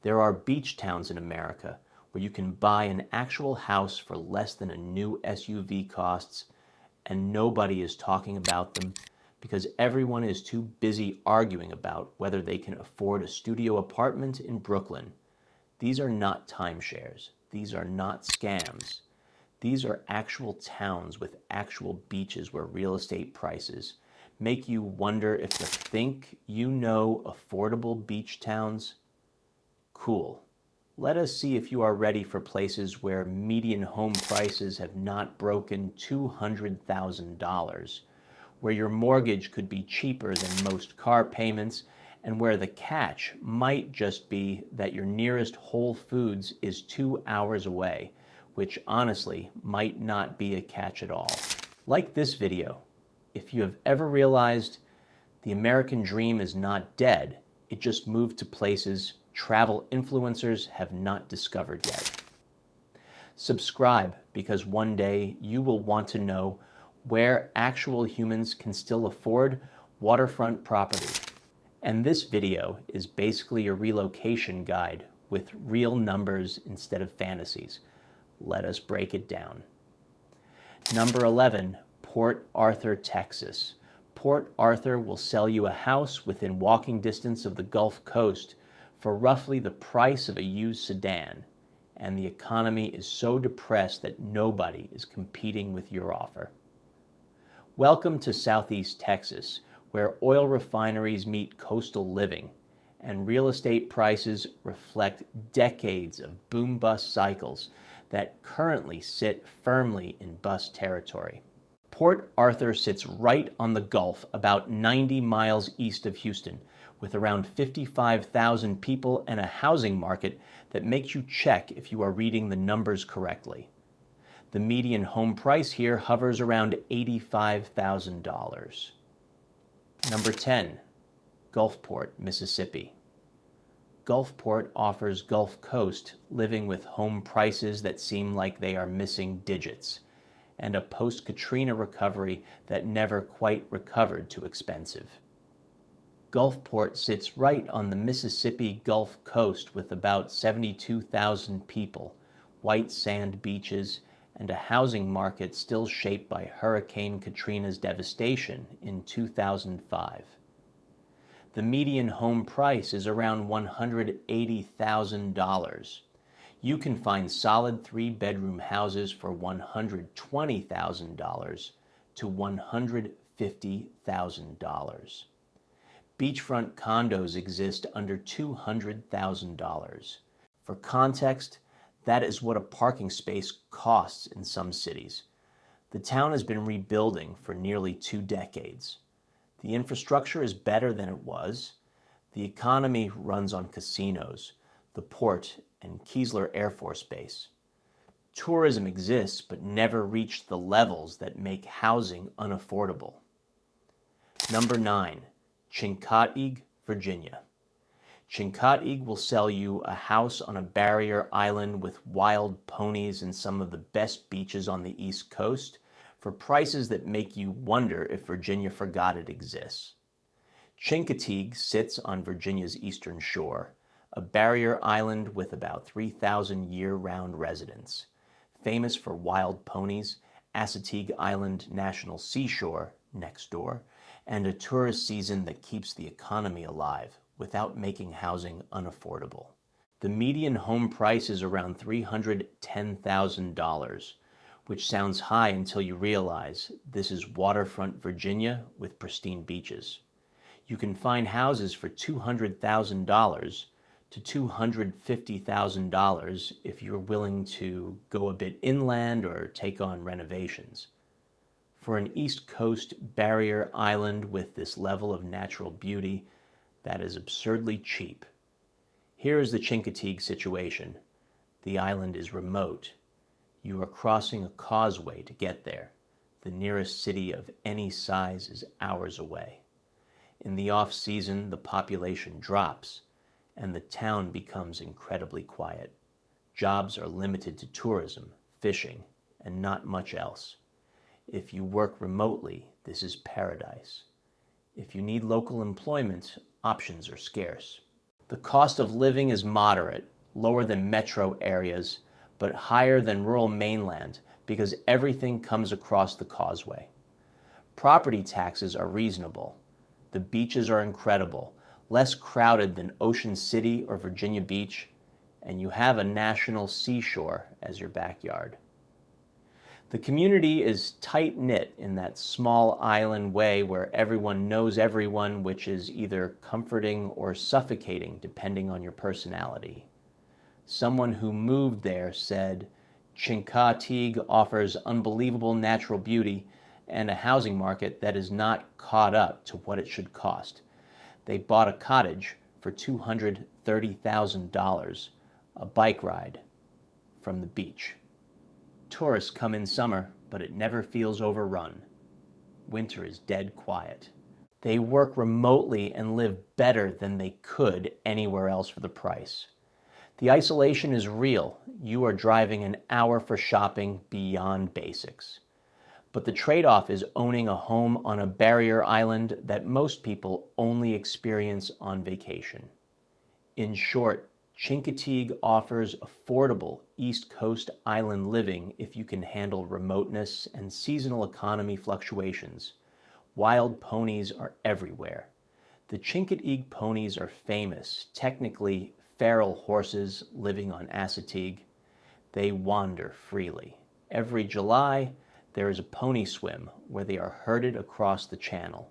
There are beach towns in America where you can buy an actual house for less than a new SUV costs, and nobody is talking about them because everyone is too busy arguing about whether they can afford a studio apartment in Brooklyn. These are not timeshares. These are not scams. These are actual towns with actual beaches where real estate prices make you wonder if the think you know affordable beach towns. Cool. Let us see if you are ready for places where median home prices have not broken $200,000, where your mortgage could be cheaper than most car payments, and where the catch might just be that your nearest Whole Foods is 2 hours away, which honestly might not be a catch at all. Like this video, if you have ever realized the American dream is not dead, it just moved to places travel influencers have not discovered yet. Subscribe, because one day you will want to know where actual humans can still afford waterfront property. And this video is basically a relocation guide with real numbers instead of fantasies. Let us break it down. Number 11, Port Arthur, Texas. Port Arthur will sell you a house within walking distance of the Gulf Coast for roughly the price of a used sedan, and the economy is so depressed that nobody is competing with your offer. Welcome to Southeast Texas, where oil refineries meet coastal living, and real estate prices reflect decades of boom-bust cycles that currently sit firmly in bust territory. Port Arthur sits right on the Gulf, about 90 miles east of Houston, with around 55,000 people and a housing market that makes you check if you are reading the numbers correctly. The median home price here hovers around $85,000. Number 10, Gulfport, Mississippi. Gulfport offers Gulf Coast living with home prices that seem like they are missing digits, and a post-Katrina recovery that never quite recovered to expensive. Gulfport sits right on the Mississippi Gulf Coast with about 72,000 people, white sand beaches, and a housing market still shaped by Hurricane Katrina's devastation in 2005. The median home price is around $180,000. You can find solid 3-bedroom houses for $120,000 to $150,000. Beachfront condos exist under $200,000. For context, that is what a parking space costs in some cities. The town has been rebuilding for nearly 2 decades. The infrastructure is better than it was. The economy runs on casinos, the port, and Keesler Air Force Base. Tourism exists but never reached the levels that make housing unaffordable. Number 9, Chincoteague, Virginia. Chincoteague will sell you a house on a barrier island with wild ponies and some of the best beaches on the East Coast for prices that make you wonder if Virginia forgot it exists. Chincoteague sits on Virginia's eastern shore, a barrier island with about 3,000 year-round residents, famous for wild ponies, Assateague Island National Seashore next door, and a tourist season that keeps the economy alive without making housing unaffordable. The median home price is around $310,000, which sounds high until you realize this is waterfront Virginia with pristine beaches. You can find houses for $200,000 to $250,000 if you're willing to go a bit inland or take on renovations. For an East Coast barrier island with this level of natural beauty, that is absurdly cheap. Here is the Chincoteague situation. The island is remote. You are crossing a causeway to get there. The nearest city of any size is hours away. In the off-season, the population drops, and the town becomes incredibly quiet. Jobs are limited to tourism, fishing, and not much else. If you work remotely, this is paradise. If you need local employment, options are scarce. The cost of living is moderate, lower than metro areas, but higher than rural mainland because everything comes across the causeway. Property taxes are reasonable. The beaches are incredible, less crowded than Ocean City or Virginia Beach, and you have a national seashore as your backyard. The community is tight-knit in that small island way where everyone knows everyone, which is either comforting or suffocating depending on your personality. Someone who moved there said, Chincoteague offers unbelievable natural beauty and a housing market that is not caught up to what it should cost. They bought a cottage for $230,000, a bike ride from the beach. Tourists come in summer, but it never feels overrun. Winter is dead quiet. They work remotely and live better than they could anywhere else for the price. The isolation is real. You are driving an hour for shopping beyond basics. But the trade-off is owning a home on a barrier island that most people only experience on vacation. In short, Chincoteague offers affordable East Coast island living if you can handle remoteness and seasonal economy fluctuations. Wild ponies are everywhere. The Chincoteague ponies are famous, technically feral horses living on Assateague. They wander freely. Every July, there is a pony swim where they are herded across the channel.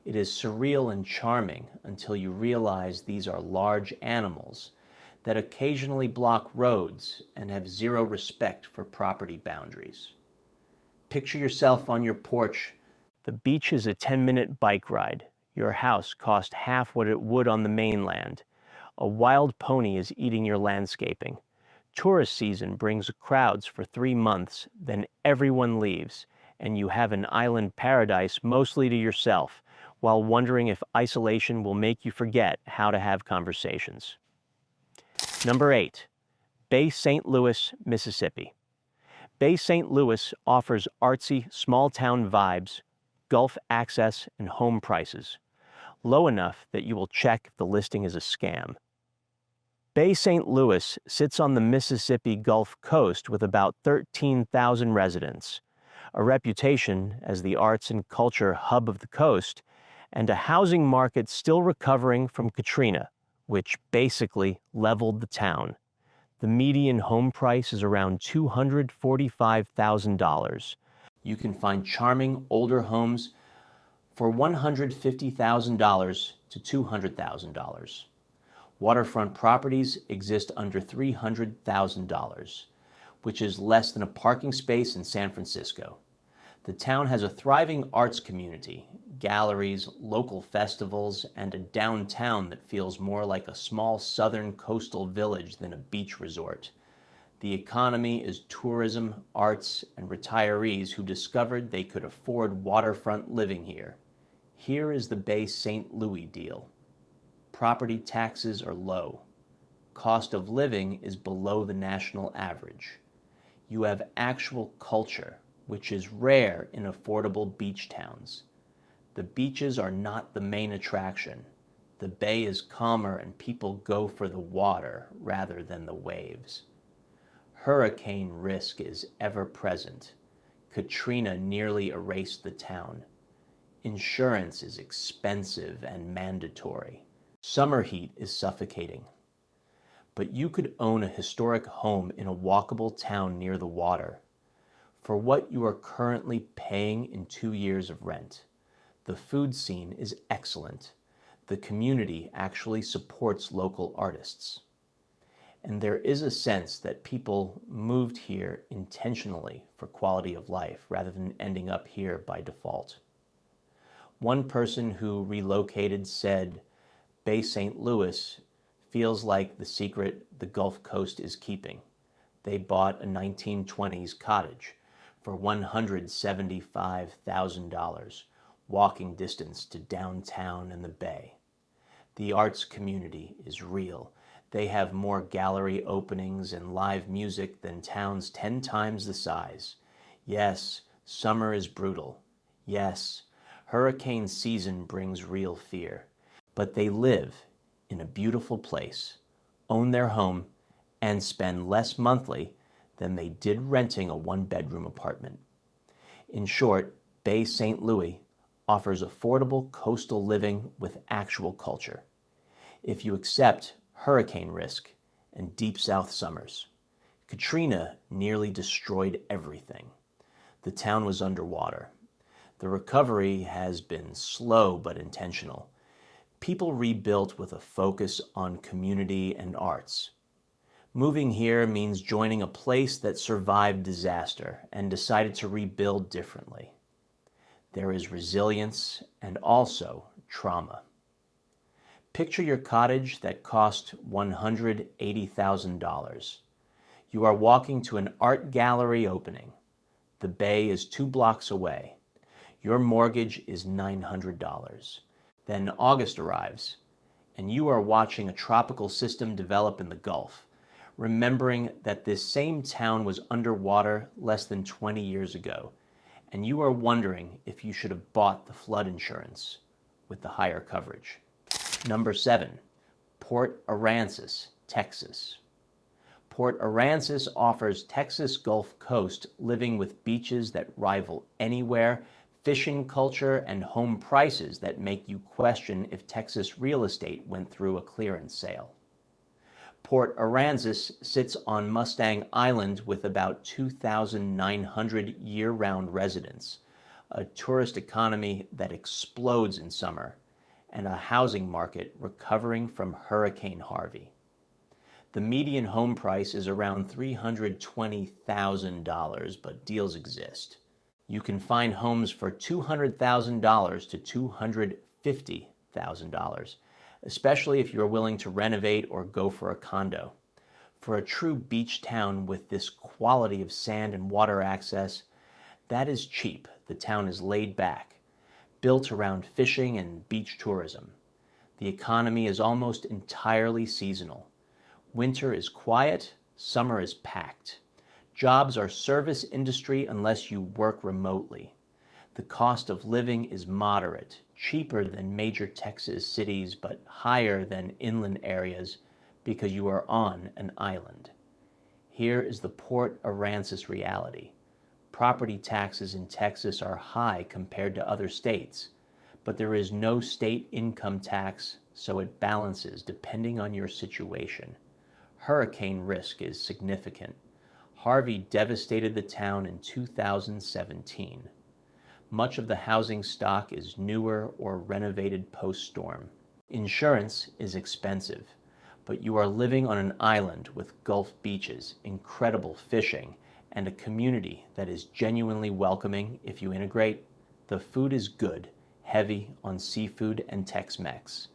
It is surreal and charming until you realize these are large animals that occasionally block roads and have zero respect for property boundaries. Picture yourself on your porch. The beach is a 10-minute bike ride. Your house cost half what it would on the mainland. A wild pony is eating your landscaping. Tourist season brings crowds for 3 months, then everyone leaves, and you have an island paradise mostly to yourself, while wondering if isolation will make you forget how to have conversations. Number 8, Bay St. Louis, Mississippi. Bay St. Louis offers artsy, small-town vibes, Gulf access, and home prices, low enough that you will check if the listing is a scam. Bay St. Louis sits on the Mississippi Gulf Coast with about 13,000 residents, a reputation as the arts and culture hub of the coast, and a housing market still recovering from Katrina, which basically leveled the town. The median home price is around $245,000. You can find charming older homes for $150,000 to $200,000. Waterfront properties exist under $300,000, which is less than a parking space in San Francisco. The town has a thriving arts community, galleries, local festivals, and a downtown that feels more like a small southern coastal village than a beach resort. The economy is tourism, arts, and retirees who discovered they could afford waterfront living here. Here is the Bay St. Louis deal. Property taxes are low. Cost of living is below the national average. You have actual culture, which is rare in affordable beach towns. The beaches are not the main attraction. The bay is calmer and people go for the water rather than the waves. Hurricane risk is ever present. Katrina nearly erased the town. Insurance is expensive and mandatory. Summer heat is suffocating. But you could own a historic home in a walkable town near the water for what you are currently paying in 2 years of rent. The food scene is excellent. The community actually supports local artists. And there is a sense that people moved here intentionally for quality of life rather than ending up here by default. One person who relocated said, Bay St. Louis feels like the secret the Gulf Coast is keeping. They bought a 1920s cottage for $175,000, walking distance to downtown and the bay. The arts community is real. They have more gallery openings and live music than towns 10 times the size. Yes, summer is brutal. Yes, hurricane season brings real fear. But they live in a beautiful place, own their home, and spend less monthly than they did renting a one-bedroom apartment. In short, Bay St. Louis offers affordable coastal living with actual culture. If you accept hurricane risk and deep south summers. Katrina nearly destroyed everything. The town was underwater. The recovery has been slow but intentional. People rebuilt with a focus on community and arts. Moving here means joining a place that survived disaster and decided to rebuild differently. There is resilience and also trauma. Picture your cottage that cost $180,000. You are walking to an art gallery opening. The bay is 2 blocks away. Your mortgage is $900. Then August arrives, and you are watching a tropical system develop in the Gulf, remembering that this same town was underwater less than 20 years ago, and you are wondering if you should have bought the flood insurance with the higher coverage. Number 7, Port Aransas, Texas. Port Aransas offers Texas Gulf Coast living with beaches that rival anywhere, fishing culture, and home prices that make you question if Texas real estate went through a clearance sale. Port Aransas sits on Mustang Island with about 2,900 year-round residents, a tourist economy that explodes in summer, and a housing market recovering from Hurricane Harvey. The median home price is around $320,000, but deals exist. You can find homes for $200,000 to $250,000, especially if you're willing to renovate or go for a condo. For a true beach town with this quality of sand and water access, that is cheap. The town is laid back, built around fishing and beach tourism. The economy is almost entirely seasonal. Winter is quiet, summer is packed. Jobs are service industry unless you work remotely. The cost of living is moderate, cheaper than major Texas cities, but higher than inland areas because you are on an island. Here is the Port Aransas reality. Property taxes in Texas are high compared to other states, but there is no state income tax, so it balances depending on your situation. Hurricane risk is significant. Harvey devastated the town in 2017. Much of the housing stock is newer or renovated post-storm. Insurance is expensive, but you are living on an island with Gulf beaches, incredible fishing, and a community that is genuinely welcoming if you integrate. The food is good, heavy on seafood and Tex-Mex.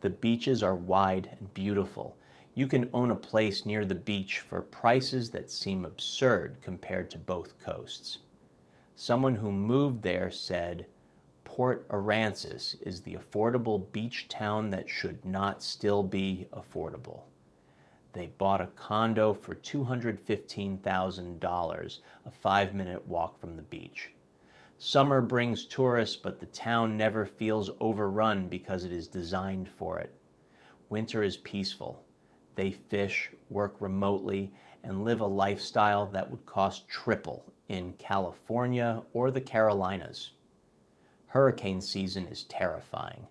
The beaches are wide and beautiful. You can own a place near the beach for prices that seem absurd compared to both coasts. Someone who moved there said, Port Aransas is the affordable beach town that should not still be affordable. They bought a condo for $215,000, a 5-minute walk from the beach. Summer brings tourists, but the town never feels overrun because it is designed for it. Winter is peaceful. They fish, work remotely, and live a lifestyle that would cost triple in California or the Carolinas. Hurricane season is terrifying.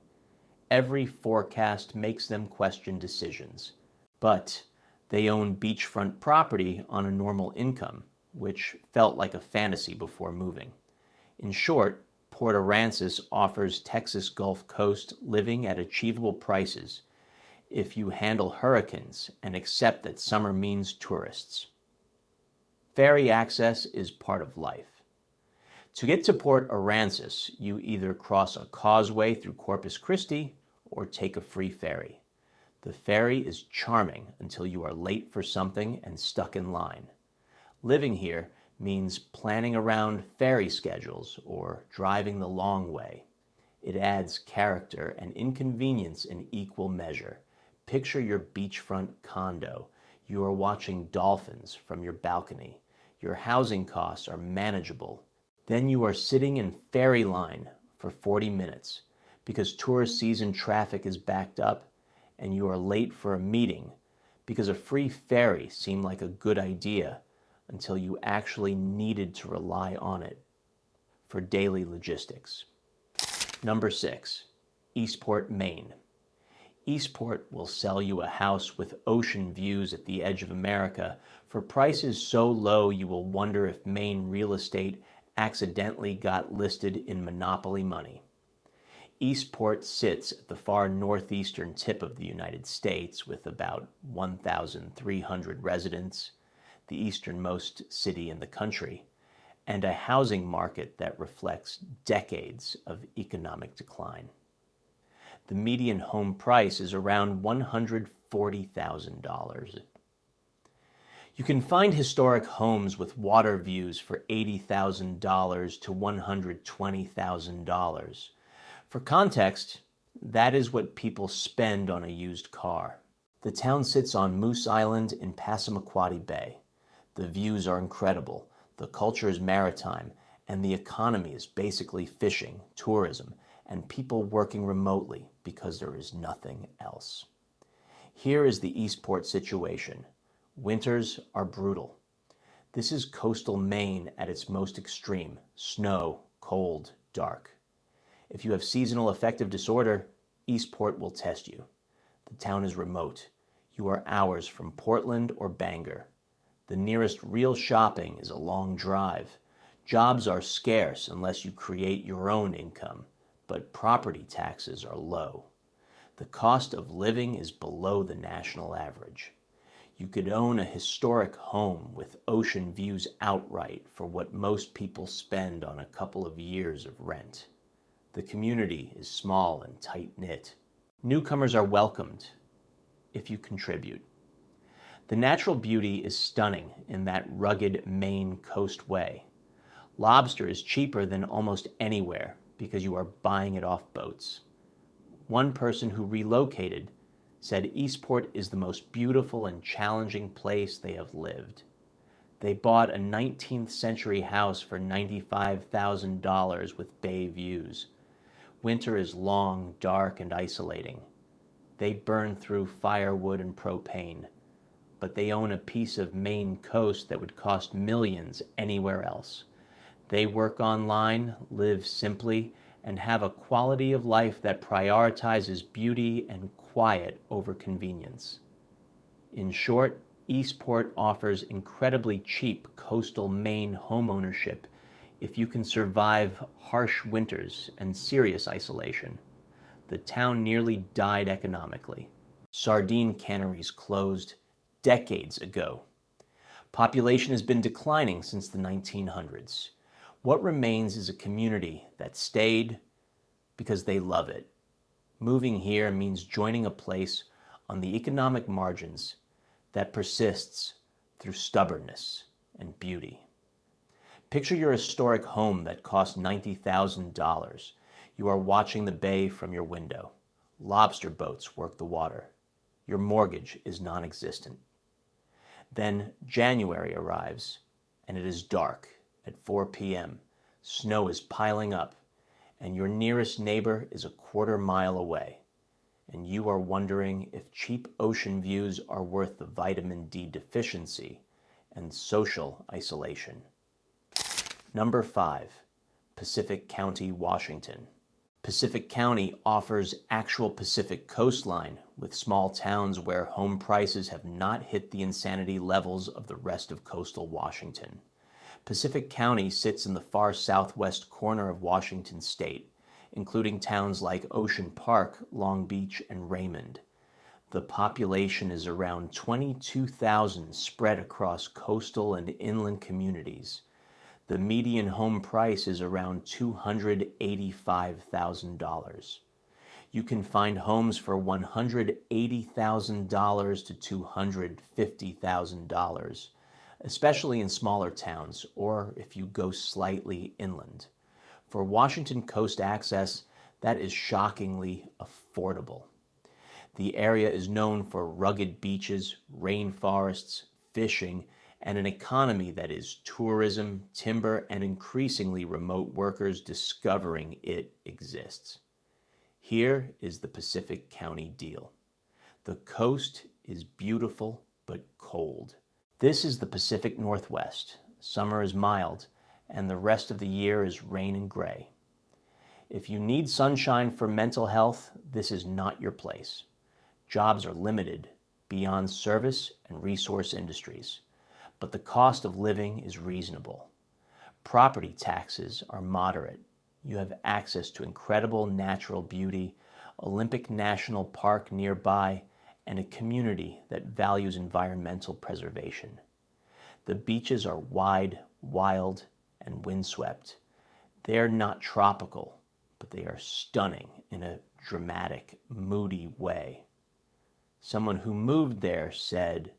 Every forecast makes them question decisions. But they own beachfront property on a normal income, which felt like a fantasy before moving. In short, Port Aransas offers Texas Gulf Coast living at achievable prices if you handle hurricanes and accept that summer means tourists. Ferry access is part of life. To get to Port Aransas, you either cross a causeway through Corpus Christi or take a free ferry. The ferry is charming until you are late for something and stuck in line. Living here means planning around ferry schedules or driving the long way. It adds character and inconvenience in equal measure. Picture your beachfront condo. You are watching dolphins from your balcony. Your housing costs are manageable. Then you are sitting in ferry line for 40 minutes because tourist season traffic is backed up and you are late for a meeting because a free ferry seemed like a good idea until you actually needed to rely on it for daily logistics. Number 6, Eastport, Maine. Eastport will sell you a house with ocean views at the edge of America for prices so low you will wonder if Maine real estate accidentally got listed in monopoly money. Eastport sits at the far northeastern tip of the United States with about 1,300 residents, the easternmost city in the country, and a housing market that reflects decades of economic decline. The median home price is around $140,000. You can find historic homes with water views for $80,000 to $120,000. For context, that is what people spend on a used car. The town sits on Moose Island in Passamaquoddy Bay. The views are incredible, the culture is maritime, and the economy is basically fishing, tourism, and people working remotely because there is nothing else. Here is the Eastport situation. Winters are brutal. This is coastal Maine at its most extreme: snow, cold, dark. If you have seasonal affective disorder, Eastport will test you. The town is remote. You are hours from Portland or Bangor. The nearest real shopping is a long drive. Jobs are scarce unless you create your own income, but property taxes are low. The cost of living is below the national average. You could own a historic home with ocean views outright for what most people spend on a couple of years of rent. The community is small and tight-knit. Newcomers are welcomed if you contribute. The natural beauty is stunning in that rugged Maine coast way. Lobster is cheaper than almost anywhere because you are buying it off boats. One person who relocated said Eastport is the most beautiful and challenging place they have lived. They bought a 19th century house for $95,000 with bay views. Winter is long, dark, and isolating. They burn through firewood and propane, but they own a piece of Maine coast that would cost millions anywhere else. They work online, live simply, and have a quality of life that prioritizes beauty and quiet over convenience. In short, Eastport offers incredibly cheap coastal Maine homeownership if you can survive harsh winters and serious isolation. The town nearly died economically. Sardine canneries closed decades ago. Population has been declining since the 1900s. What remains is a community that stayed because they love it. Moving here means joining a place on the economic margins that persists through stubbornness and beauty. Picture your historic home that cost $90,000. You are watching the bay from your window. Lobster boats work the water. Your mortgage is non-existent. Then January arrives, and it is dark at 4 p.m. Snow is piling up, and your nearest neighbor is a quarter-mile away, and you are wondering if cheap ocean views are worth the vitamin D deficiency and social isolation. Number 5, Pacific County, Washington. Pacific County offers actual Pacific coastline with small towns where home prices have not hit the insanity levels of the rest of coastal Washington. Pacific County sits in the far southwest corner of Washington state, including towns like Ocean Park, Long Beach, and Raymond. The population is around 22,000 spread across coastal and inland communities. The median home price is around $285,000. You can find homes for $180,000 to $250,000, especially in smaller towns or if you go slightly inland. For Washington coast access, that is shockingly affordable. The area is known for rugged beaches, rainforests, fishing, and an economy that is tourism, timber, and increasingly remote workers discovering it exists. Here is the Pacific County deal. The coast is beautiful but cold. This is the Pacific Northwest. Summer is mild, and the rest of the year is rain and gray. If you need sunshine for mental health, this is not your place. Jobs are limited beyond service and resource industries, but the cost of living is reasonable. Property taxes are moderate. You have access to incredible natural beauty, Olympic National Park nearby, and a community that values environmental preservation. The beaches are wide, wild, and windswept. They are not tropical, but they are stunning in a dramatic, moody way. Someone who moved there said,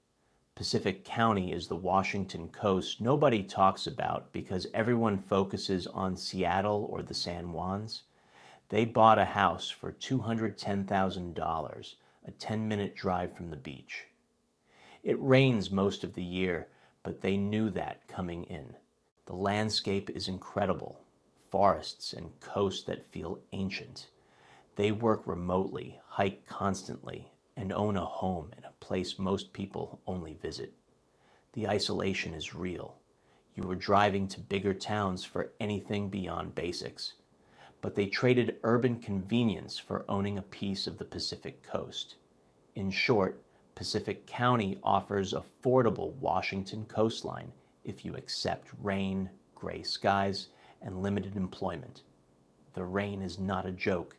Pacific County is the Washington coast nobody talks about because everyone focuses on Seattle or the San Juans. They bought a house for $210,000, a 10-minute drive from the beach. It rains most of the year, but they knew that coming in. The landscape is incredible. Forests and coasts that feel ancient. They work remotely, hike constantly, and own a home in a place most people only visit. The isolation is real. You are driving to bigger towns for anything beyond basics. But they traded urban convenience for owning a piece of the Pacific coast. In short, Pacific County offers affordable Washington coastline if you accept rain, gray skies, and limited employment. The rain is not a joke.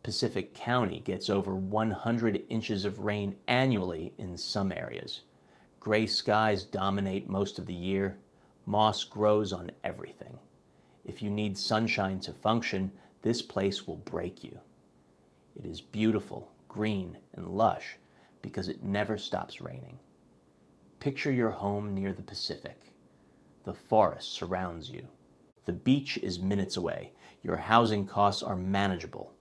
Pacific County gets over 100 inches of rain annually in some areas. Gray skies dominate most of the year. Moss grows on everything. If you need sunshine to function, this place will break you. It is beautiful, green, and lush because it never stops raining. Picture your home near the Pacific. The forest surrounds you. The beach is minutes away. Your housing costs are manageable.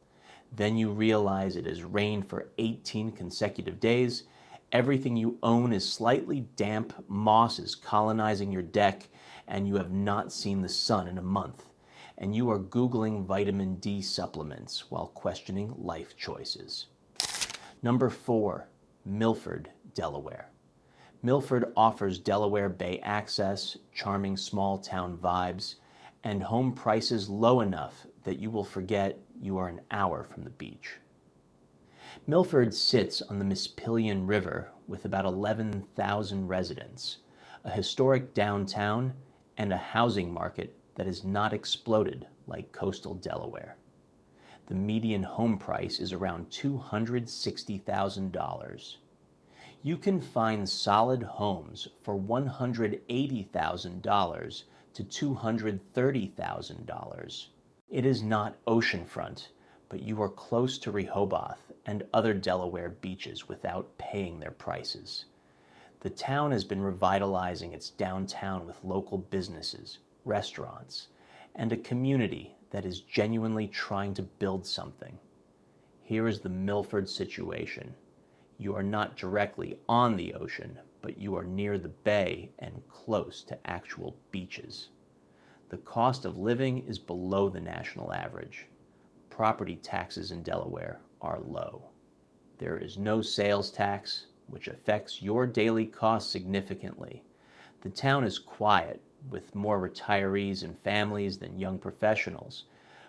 Then you realize it has rained for 18 consecutive days. Everything you own is slightly damp, moss is colonizing your deck, and you have not seen the sun in a month. And you are Googling vitamin D supplements while questioning life choices. Number 4, Milford, Delaware. Milford offers Delaware Bay access, charming small town vibes, and home prices low enough that you will forget you are an hour from the beach. Milford sits on the Mispillion River with about 11,000 residents, a historic downtown, and a housing market that has not exploded like coastal Delaware. The median home price is around $260,000. You can find solid homes for $180,000 to $230,000. It is not oceanfront, but you are close to Rehoboth and other Delaware beaches without paying their prices. The town has been revitalizing its downtown with local businesses, restaurants, and a community that is genuinely trying to build something. Here is the Milford situation. You are not directly on the ocean, but you are near the bay and close to actual beaches. The cost of living is below the national average. Property taxes in Delaware are low. There is no sales tax, which affects your daily costs significantly. The town is quiet, with more retirees and families than young professionals,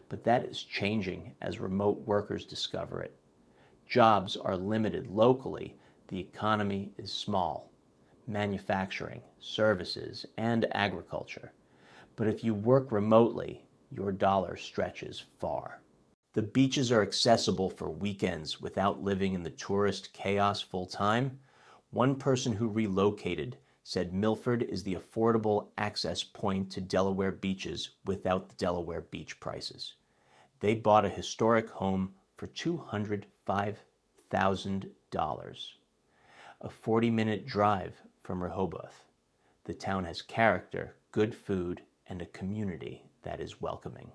but that is changing as remote workers discover it. Jobs are limited locally. The economy is small. Manufacturing, services, and agriculture. But if you work remotely, your dollar stretches far. The beaches are accessible for weekends without living in the tourist chaos full time. One person who relocated said Milford is the affordable access point to Delaware beaches without the Delaware beach prices. They bought a historic home for $205,000. A 40-minute drive from Rehoboth. The town has character, good food, and a community that is welcoming.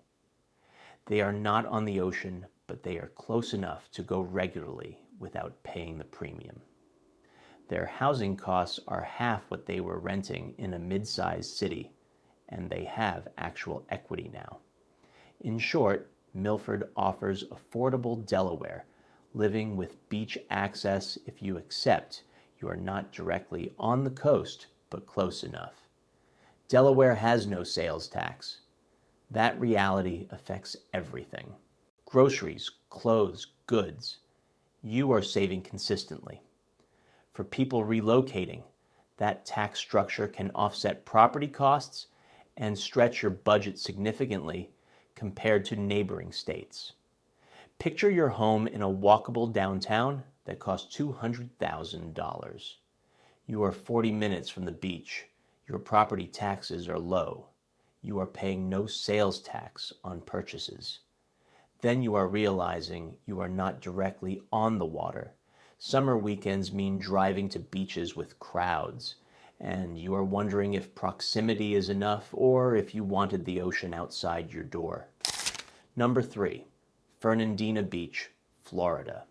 They are not on the ocean, but they are close enough to go regularly without paying the premium. Their housing costs are half what they were renting in a mid-sized city, and they have actual equity now. In short, Milford offers affordable Delaware, living with beach access if you accept you are not directly on the coast, but close enough. Delaware has no sales tax. That reality affects everything. Groceries, clothes, goods. You are saving consistently. For people relocating, that tax structure can offset property costs and stretch your budget significantly compared to neighboring states. Picture your home in a walkable downtown that costs $200,000. You are 40 minutes from the beach. Your property taxes are low. You are paying no sales tax on purchases. Then you are realizing you are not directly on the water. Summer weekends mean driving to beaches with crowds, and you are wondering if proximity is enough or if you wanted the ocean outside your door. Number 3, Fernandina Beach, Florida.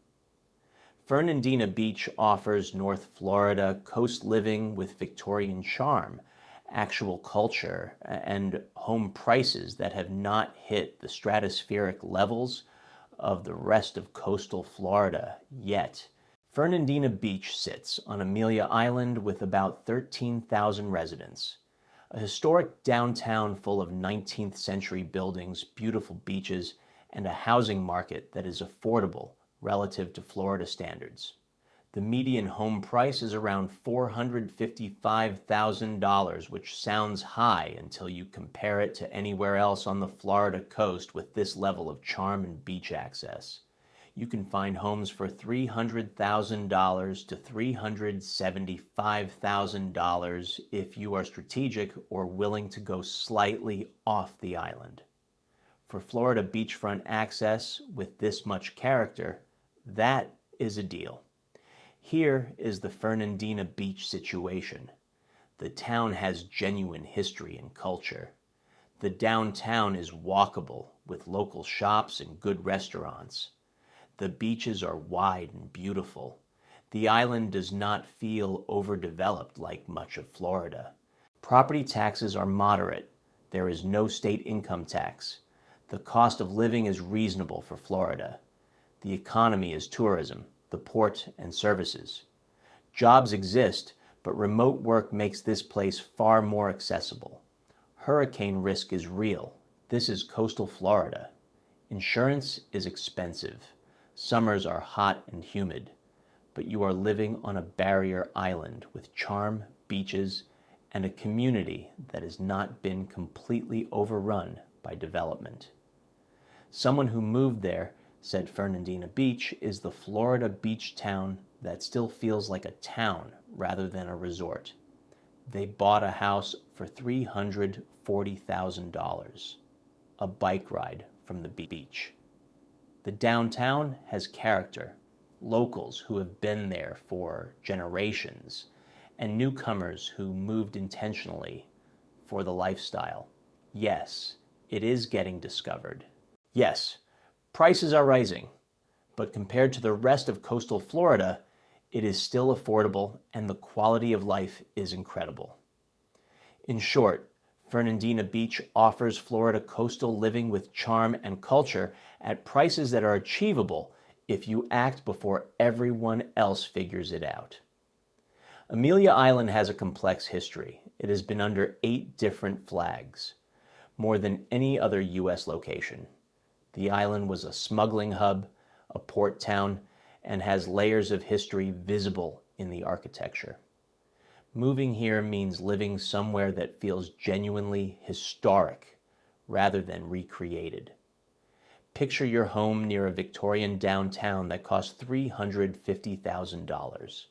Fernandina Beach offers North Florida coast living with Victorian charm, actual culture, and home prices that have not hit the stratospheric levels of the rest of coastal Florida yet. Fernandina Beach sits on Amelia Island with about 13,000 residents. A historic downtown full of 19th century buildings, beautiful beaches, and a housing market that is affordable relative to Florida standards. The median home price is around $455,000, which sounds high until you compare it to anywhere else on the Florida coast with this level of charm and beach access. You can find homes for $300,000 to $375,000 if you are strategic or willing to go slightly off the island. For Florida beachfront access with this much character, that is a deal. Here is the Fernandina Beach situation. The town has genuine history and culture. The downtown is walkable with local shops and good restaurants. The beaches are wide and beautiful. The island does not feel overdeveloped like much of Florida. Property taxes are moderate. There is no state income tax. The cost of living is reasonable for Florida. The economy is tourism, the port, and services. Jobs exist, but remote work makes this place far more accessible. Hurricane risk is real. This is coastal Florida. Insurance is expensive. Summers are hot and humid, but you are living on a barrier island with charm, beaches, and a community that has not been completely overrun by development. Someone who moved there said Fernandina Beach is the Florida beach town that still feels like a town rather than a resort. They bought a house for $340,000, a bike ride from the beach. The downtown has character, locals who have been there for generations, and newcomers who moved intentionally for the lifestyle. Yes, it is getting discovered. Yes, prices are rising, but compared to the rest of coastal Florida, it is still affordable and the quality of life is incredible. In short, Fernandina Beach offers Florida coastal living with charm and culture at prices that are achievable if you act before everyone else figures it out. Amelia Island has a complex history. It has been under 8 different flags, more than any other U.S. location. The island was a smuggling hub, a port town, and has layers of history visible in the architecture. Moving here means living somewhere that feels genuinely historic rather than recreated. Picture your home near a Victorian downtown that costs $350,000.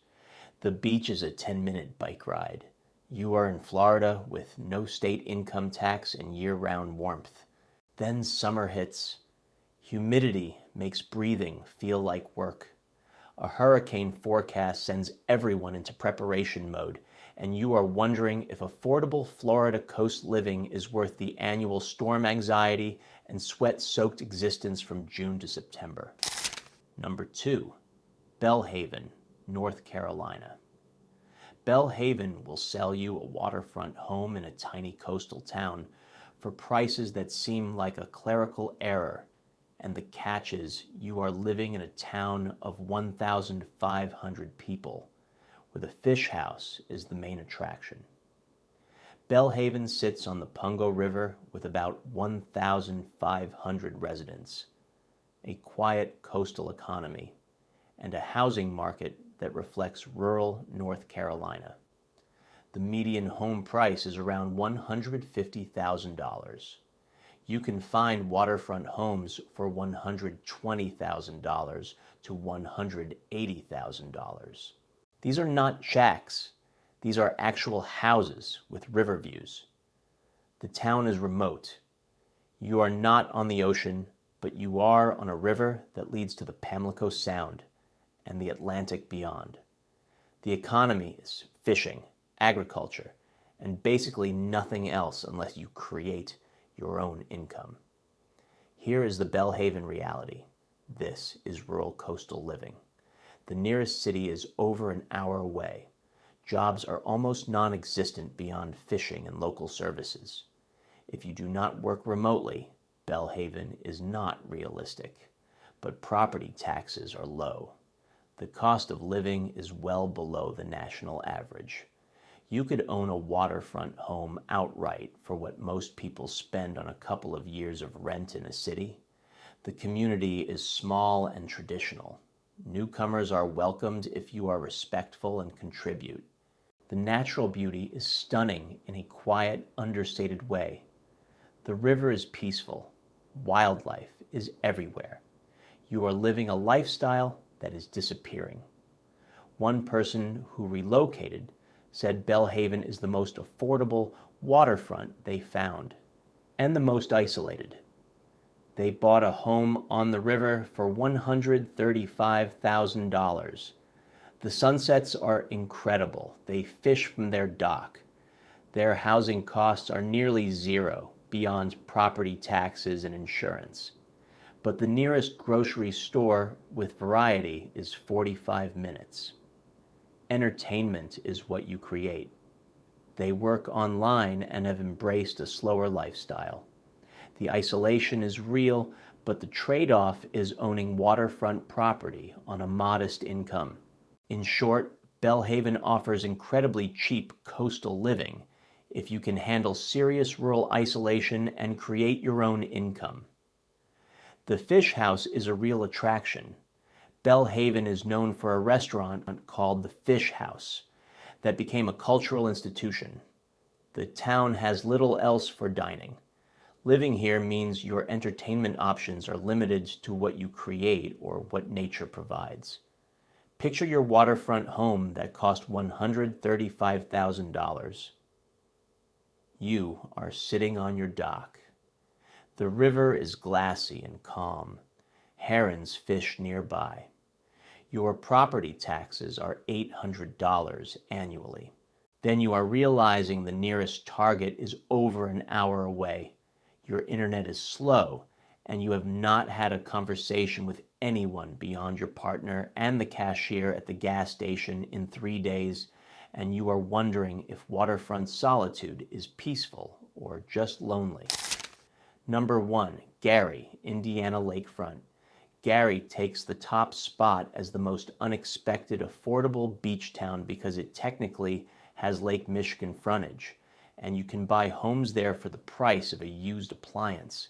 The beach is a 10-minute bike ride. You are in Florida with no state income tax and year-round warmth. Then summer hits. Humidity makes breathing feel like work. A hurricane forecast sends everyone into preparation mode, and you are wondering if affordable Florida coast living is worth the annual storm anxiety and sweat-soaked existence from June to September. Number 2, Belhaven, North Carolina. Belhaven will sell you a waterfront home in a tiny coastal town for prices that seem like a clerical error and the catch is you are living in a town of 1,500 people, where the fish house is the main attraction. Belhaven sits on the Pungo River with about 1,500 residents, a quiet coastal economy, and a housing market that reflects rural North Carolina. The median home price is around $150,000. You can find waterfront homes for $120,000 to $180,000. These are not shacks. These are actual houses with river views. The town is remote. You are not on the ocean, but you are on a river that leads to the Pamlico Sound and the Atlantic beyond. The economy is fishing, agriculture, and basically nothing else unless you create your own income. Here is the Belhaven reality. This is rural coastal living. The nearest city is over an hour away. Jobs are almost non-existent beyond fishing and local services. If you do not work remotely, Belhaven is not realistic, but property taxes are low. The cost of living is well below the national average. You could own a waterfront home outright for what most people spend on a couple of years of rent in a city. The community is small and traditional. Newcomers are welcomed if you are respectful and contribute. The natural beauty is stunning in a quiet, understated way. The river is peaceful. Wildlife is everywhere. You are living a lifestyle that is disappearing. One person who relocated said Belhaven is the most affordable waterfront they found, and the most isolated. They bought a home on the river for $135,000. The sunsets are incredible. They fish from their dock. Their housing costs are nearly zero beyond property taxes and insurance. But the nearest grocery store with variety is 45 minutes. Entertainment is what you create. They work online and have embraced a slower lifestyle. The isolation is real, but the trade-off is owning waterfront property on a modest income. In short, Belhaven offers incredibly cheap coastal living if you can handle serious rural isolation and create your own income. The fish house is a real attraction. Belhaven is known for a restaurant called the Fish House that became a cultural institution. The town has little else for dining. Living here means your entertainment options are limited to what you create or what nature provides. Picture your waterfront home that cost $135,000. You are sitting on your dock. The river is glassy and calm. Herons fish nearby. Your property taxes are $800 annually. Then you are realizing the nearest Target is over an hour away. Your internet is slow, and you have not had a conversation with anyone beyond your partner and the cashier at the gas station in 3 days, and you are wondering if waterfront solitude is peaceful or just lonely. Number 1, Gary, Indiana Lakefront. Gary takes the top spot as the most unexpected affordable beach town because it technically has Lake Michigan frontage, and you can buy homes there for the price of a used appliance.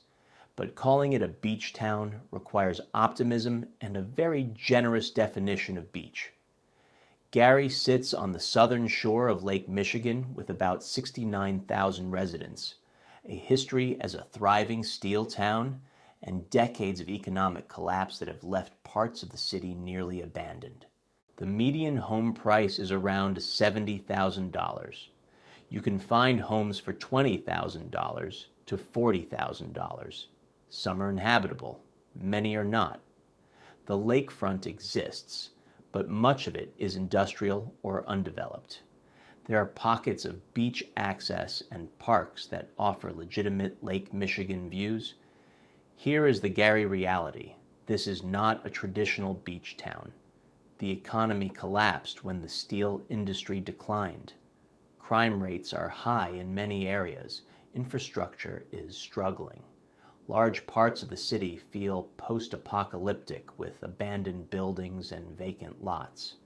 But calling it a beach town requires optimism and a very generous definition of beach. Gary sits on the southern shore of Lake Michigan with about 69,000 residents, a history as a thriving steel town, and decades of economic collapse that have left parts of the city nearly abandoned. The median home price is around $70,000. You can find homes for $20,000 to $40,000. Some are inhabitable, many are not. The lakefront exists, but much of it is industrial or undeveloped. There are pockets of beach access and parks that offer legitimate Lake Michigan views. Here is the Gary reality. This is not a traditional beach town. The economy collapsed when the steel industry declined. Crime rates are high in many areas. Infrastructure is struggling. Large parts of the city feel post-apocalyptic with abandoned buildings and vacant lots.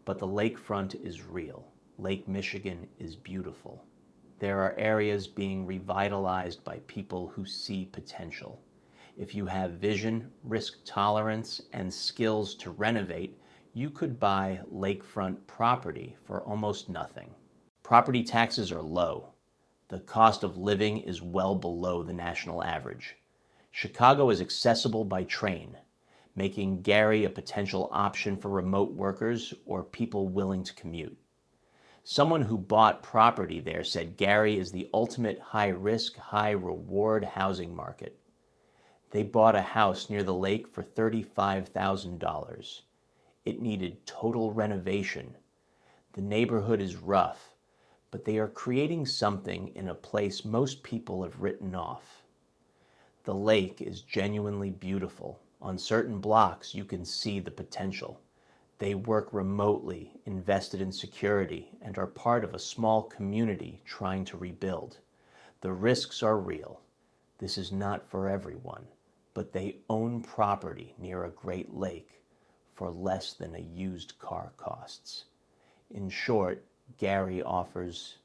But the lakefront is real. Lake Michigan is beautiful. There are areas being revitalized by people who see potential. If you have vision, risk tolerance, and skills to renovate, you could buy lakefront property for almost nothing. Property taxes are low. The cost of living is well below the national average. Chicago is accessible by train, making Gary a potential option for remote workers or people willing to commute. Someone who bought property there said Gary is the ultimate high-risk, high-reward housing market. They bought a house near the lake for $35,000. It needed total renovation. The neighborhood is rough, but they are creating something in a place most people have written off. The lake is genuinely beautiful. On certain blocks, you can see the potential. They work remotely, invested in security, and are part of a small community trying to rebuild. The risks are real. This is not for everyone, but they own property near a great lake for less than a used car costs. In short, Gary offers